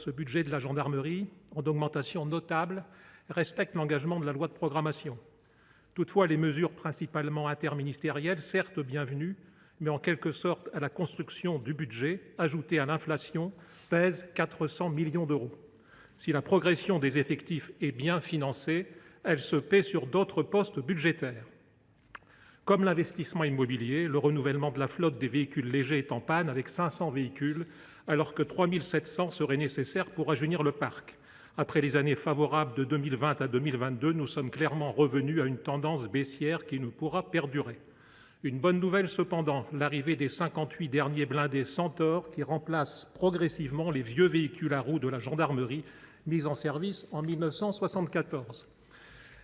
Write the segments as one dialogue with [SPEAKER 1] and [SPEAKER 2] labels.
[SPEAKER 1] ce budget de la gendarmerie, en augmentation notable, respecte l'engagement de la loi de programmation. Toutefois, les mesures principalement interministérielles, certes bienvenues, mais en quelque sorte à la construction du budget, ajoutées à l'inflation, pèsent 400 millions d'euros. Si la progression des effectifs est bien financée, elle se paie sur d'autres postes budgétaires. Comme l'investissement immobilier, le renouvellement de la flotte des véhicules légers est en panne avec 500 véhicules, alors que 3 700 seraient nécessaires pour rajeunir le parc. Après les années favorables de 2020 à 2022, nous sommes clairement revenus à une tendance baissière qui ne pourra perdurer. Une bonne nouvelle cependant, l'arrivée des 58 derniers blindés Centaure qui remplacent progressivement les vieux véhicules à roues de la gendarmerie mis en service en 1974.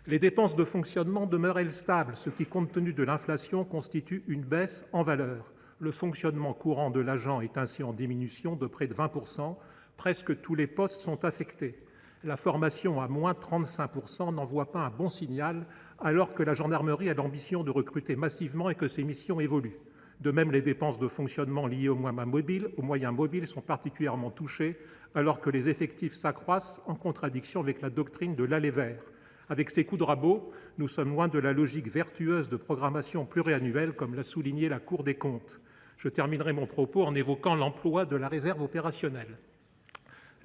[SPEAKER 1] Les dépenses de fonctionnement demeurent, elles, stables, ce qui, compte tenu de l'inflation, constitue une baisse en valeur. Le fonctionnement courant de l'agent est ainsi en diminution de près de 20%. Presque tous les postes sont affectés. La formation à moins 35% n'envoie pas un bon signal, alors que la gendarmerie a l'ambition de recruter massivement et que ses missions évoluent. De même, les dépenses de fonctionnement liées aux moyens mobiles sont particulièrement touchées, alors que les effectifs s'accroissent en contradiction avec la doctrine de l'aller vers. Avec ces coups de rabot, nous sommes loin de la logique vertueuse de programmation pluriannuelle, comme l'a souligné la Cour des comptes. Je terminerai mon propos en évoquant l'emploi de la réserve opérationnelle.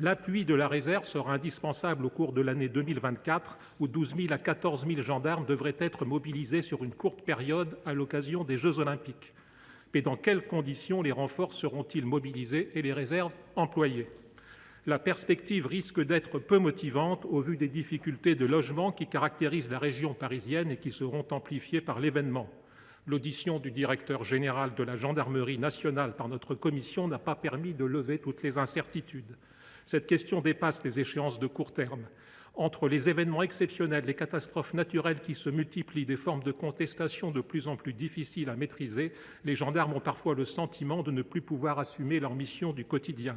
[SPEAKER 1] L'appui de la réserve sera indispensable au cours de l'année 2024, où 12 000 à 14 000 gendarmes devraient être mobilisés sur une courte période à l'occasion des Jeux Olympiques. Mais dans quelles conditions les renforts seront-ils mobilisés et les réserves employées ? La perspective risque d'être peu motivante au vu des difficultés de logement qui caractérisent la région parisienne et qui seront amplifiées par l'événement. L'audition du directeur général de la gendarmerie nationale par notre commission n'a pas permis de lever toutes les incertitudes. Cette question dépasse les échéances de court terme. Entre les événements exceptionnels, les catastrophes naturelles qui se multiplient, des formes de contestation de plus en plus difficiles à maîtriser, les gendarmes ont parfois le sentiment de ne plus pouvoir assumer leur mission du quotidien.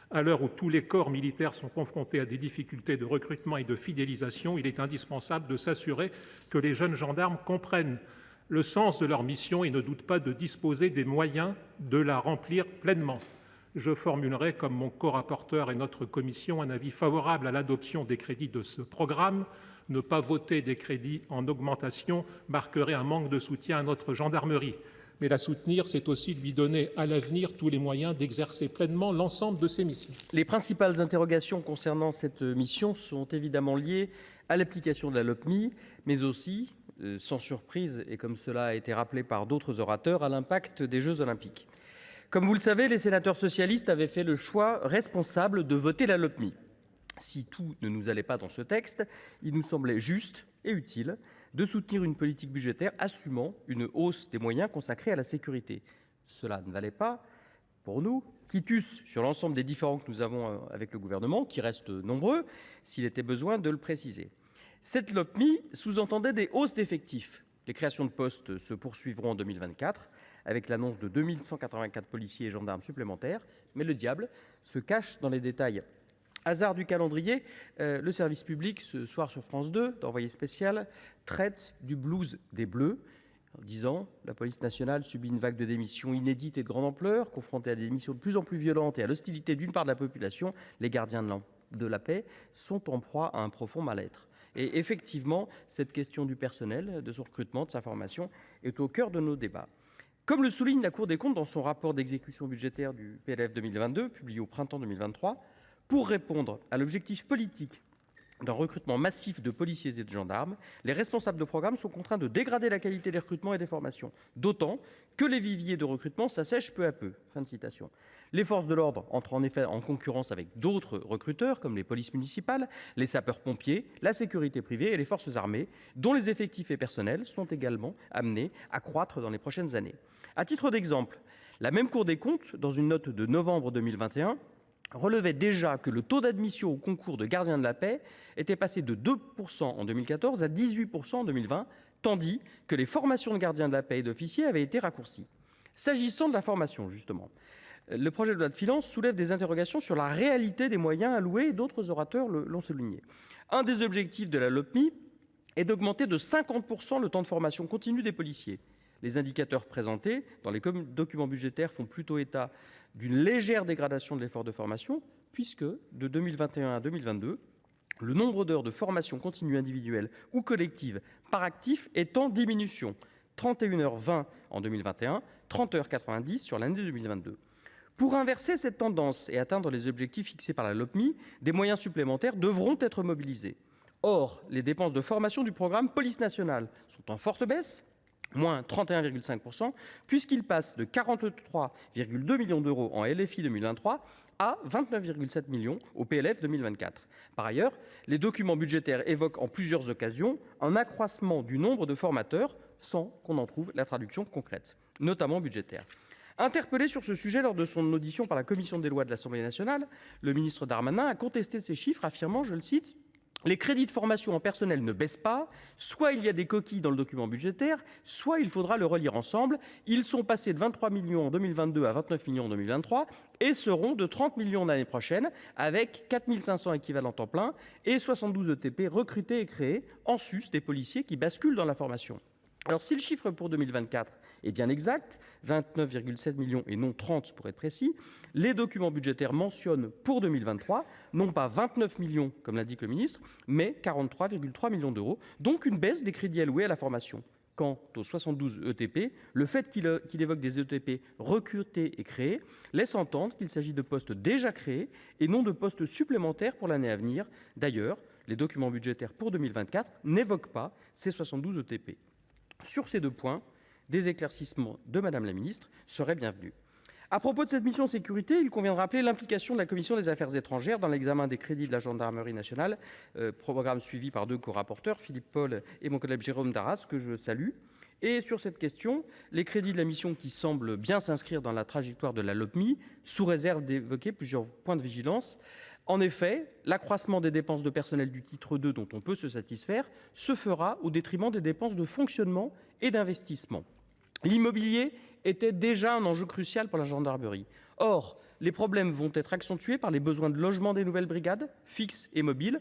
[SPEAKER 1] À l'heure où tous les corps militaires sont confrontés à des difficultés de recrutement et de fidélisation, il est indispensable de s'assurer que les jeunes gendarmes comprennent le sens de leur mission et ne doutent pas de disposer des moyens de la remplir pleinement. Je formulerai, comme mon corapporteur et notre commission, un avis favorable à l'adoption des crédits de ce programme. Ne pas voter des crédits en augmentation marquerait un manque de soutien à notre gendarmerie. Mais la soutenir, c'est aussi lui donner à l'avenir tous les moyens d'exercer pleinement l'ensemble de ses missions.
[SPEAKER 2] Les principales interrogations concernant cette mission sont évidemment liées à l'application de la Lopmi, mais aussi, sans surprise, et comme cela a été rappelé par d'autres orateurs, à l'impact des Jeux Olympiques. Comme vous le savez, les sénateurs socialistes avaient fait le choix responsable de voter la Lopmi. Si tout ne nous allait pas dans ce texte, il nous semblait juste et utile de soutenir une politique budgétaire assumant une hausse des moyens consacrés à la sécurité. Cela ne valait pas, pour nous, quitus sur l'ensemble des différends que nous avons avec le gouvernement, qui restent nombreux, s'il était besoin de le préciser. Cette Lopmi sous-entendait des hausses d'effectifs. Les créations de postes se poursuivront en 2024, avec l'annonce de 2184 policiers et gendarmes supplémentaires, mais le diable se cache dans les détails. Hasard du calendrier, le service public, ce soir sur France 2, d'envoyé spécial, traite du blues des Bleus, en disant « La police nationale subit une vague de démissions inédite et de grande ampleur, confrontée à des missions de plus en plus violentes et à l'hostilité d'une part de la population, les gardiens de la paix sont en proie à un profond mal-être. » Et effectivement, cette question du personnel, de son recrutement, de sa formation, est au cœur de nos débats. Comme le souligne la Cour des comptes dans son rapport d'exécution budgétaire du PLF 2022, publié au printemps 2023, pour répondre à l'objectif politique d'un recrutement massif de policiers et de gendarmes, les responsables de programme sont contraints de dégrader la qualité des recrutements et des formations, d'autant que les viviers de recrutement s'assèchent peu à peu. Fin de citation. Les forces de l'ordre entrent en effet en concurrence avec d'autres recruteurs, comme les polices municipales, les sapeurs-pompiers, la sécurité privée et les forces armées, dont les effectifs et personnels sont également amenés à croître dans les prochaines années. À titre d'exemple, la même Cour des comptes, dans une note de novembre 2021, relevait déjà que le taux d'admission au concours de gardien de la paix était passé de 2% en 2014 à 18% en 2020, tandis que les formations de gardiens de la paix et d'officiers avaient été raccourcies. S'agissant de la formation, justement, le projet de loi de finances soulève des interrogations sur la réalité des moyens alloués, et d'autres orateurs l'ont souligné. Un des objectifs de la Lopmi est d'augmenter de 50% le temps de formation continue des policiers. Les indicateurs présentés dans les documents budgétaires font plutôt état d'une légère dégradation de l'effort de formation, puisque de 2021 à 2022, le nombre d'heures de formation continue individuelle ou collective par actif est en diminution. 31h20 en 2021, 30h90 sur l'année 2022. Pour inverser cette tendance et atteindre les objectifs fixés par la Lopmi, des moyens supplémentaires devront être mobilisés. Or, les dépenses de formation du programme Police nationale sont en forte baisse, moins 31,5%, puisqu'il passe de 43,2 millions d'euros en LFI 2023 à 29,7 millions au PLF 2024. Par ailleurs, les documents budgétaires évoquent en plusieurs occasions un accroissement du nombre de formateurs sans qu'on en trouve la traduction concrète, notamment budgétaire. Interpellé sur ce sujet lors de son audition par la commission des lois de l'Assemblée nationale, le ministre Darmanin a contesté ces chiffres, affirmant, je le cite, « Les crédits de formation en personnel ne baissent pas, soit il y a des coquilles dans le document budgétaire, soit il faudra le relire ensemble. Ils sont passés de 23 millions en 2022 à 29 millions en 2023 et seront de 30 millions l'année prochaine, avec 4 500 équivalents temps plein et 72 ETP recrutés et créés, en sus des policiers qui basculent dans la formation. » Alors, si le chiffre pour 2024 est bien exact, 29,7 millions et non 30 pour être précis, les documents budgétaires mentionnent pour 2023 non pas 29 millions, comme l'indique le ministre, mais 43,3 millions d'euros, donc une baisse des crédits alloués à la formation. Quant aux 72 ETP, le fait qu'il évoque des ETP recrutés et créés laisse entendre qu'il s'agit de postes déjà créés et non de postes supplémentaires pour l'année à venir. D'ailleurs, les documents budgétaires pour 2024 n'évoquent pas ces 72 ETP. Sur ces deux points, des éclaircissements de Madame la Ministre seraient bienvenus. À propos de cette mission sécurité, il convient de rappeler l'implication de la Commission des Affaires étrangères dans l'examen des crédits de la Gendarmerie nationale, programme suivi par deux co-rapporteurs, Philippe Paul et mon collègue Jérôme Darras, que je salue. Et sur cette question, les crédits de la mission qui semblent bien s'inscrire dans la trajectoire de la Lopmi, sous réserve d'évoquer plusieurs points de vigilance. En effet, l'accroissement des dépenses de personnel du titre 2 dont on peut se satisfaire se fera au détriment des dépenses de fonctionnement et d'investissement. L'immobilier était déjà un enjeu crucial pour la gendarmerie. Or, les problèmes vont être accentués par les besoins de logement des nouvelles brigades, fixes et mobiles,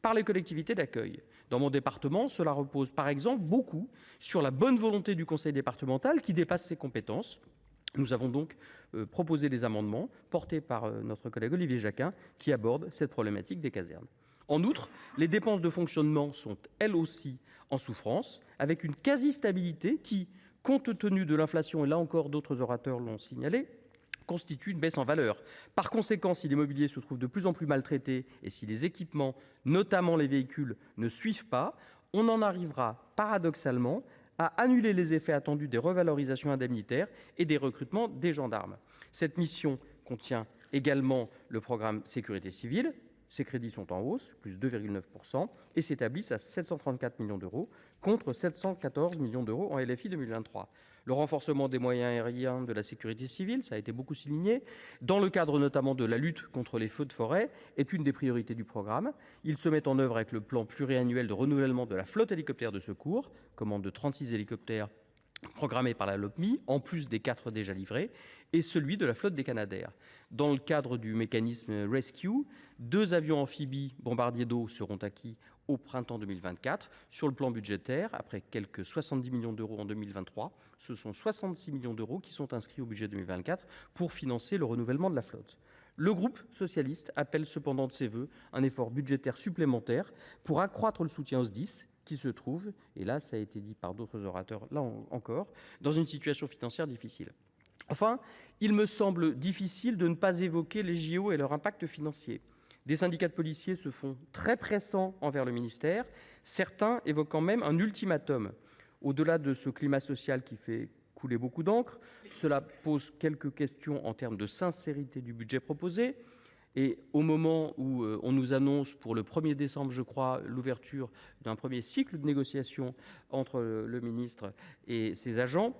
[SPEAKER 2] par les collectivités d'accueil. Dans mon département, cela repose par exemple beaucoup sur la bonne volonté du conseil départemental qui dépasse ses compétences. Nous avons donc proposé des amendements portés par notre collègue Olivier Jacquin qui abordent cette problématique des casernes. En outre, les dépenses de fonctionnement sont elles aussi en souffrance, avec une quasi-stabilité qui, compte tenu de l'inflation, et là encore d'autres orateurs l'ont signalé, constitue une baisse en valeur. Par conséquent, si l'immobilier se trouve de plus en plus maltraité et si les équipements, notamment les véhicules, ne suivent pas, on en arrivera paradoxalement à annuler les effets attendus des revalorisations indemnitaires et des recrutements des gendarmes. Cette mission contient également le programme Sécurité civile. Ses crédits sont en hausse, plus 2,9%, et s'établissent à 734 millions d'euros, contre 714 millions d'euros en LFI 2023. Le renforcement des moyens aériens de la sécurité civile, ça a été beaucoup souligné, dans le cadre notamment de la lutte contre les feux de forêt, est une des priorités du programme. Il se met en œuvre avec le plan pluriannuel de renouvellement de la flotte hélicoptère de secours, commande de 36 hélicoptères programmés par la Lopmi, en plus des 4 déjà livrés, et celui de la flotte des Canadair. Dans le cadre du mécanisme Rescue, 2 avions amphibies bombardiers d'eau seront acquis au printemps 2024. Sur le plan budgétaire, après quelques 70 millions d'euros en 2023, ce sont 66 millions d'euros qui sont inscrits au budget 2024 pour financer le renouvellement de la flotte. Le groupe socialiste appelle cependant de ses voeux un effort budgétaire supplémentaire pour accroître le soutien aux SDIS, qui se trouve, et là ça a été dit par d'autres orateurs, là encore, dans une situation financière difficile. Enfin, il me semble difficile de ne pas évoquer les JO et leur impact financier. Des syndicats de policiers se font très pressants envers le ministère, certains évoquant même un ultimatum. Au-delà de ce climat social qui fait couler beaucoup d'encre, cela pose quelques questions en termes de sincérité du budget proposé. Et au moment où on nous annonce pour le 1er décembre, je crois, l'ouverture d'un premier cycle de négociations entre le ministre et ses agents,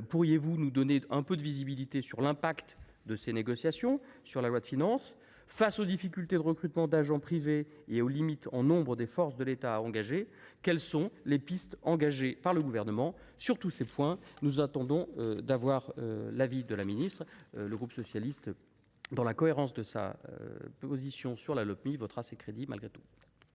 [SPEAKER 2] pourriez-vous nous donner un peu de visibilité sur l'impact de ces négociations, sur la loi de finances, face aux difficultés de recrutement d'agents privés et aux limites en nombre des forces de l'État à engager? Quelles sont les pistes engagées par le gouvernement? Sur tous ces points, nous attendons d'avoir l'avis de la ministre. Le groupe socialiste, dans la cohérence de sa position sur la Lopmi, votera ces crédits malgré tout.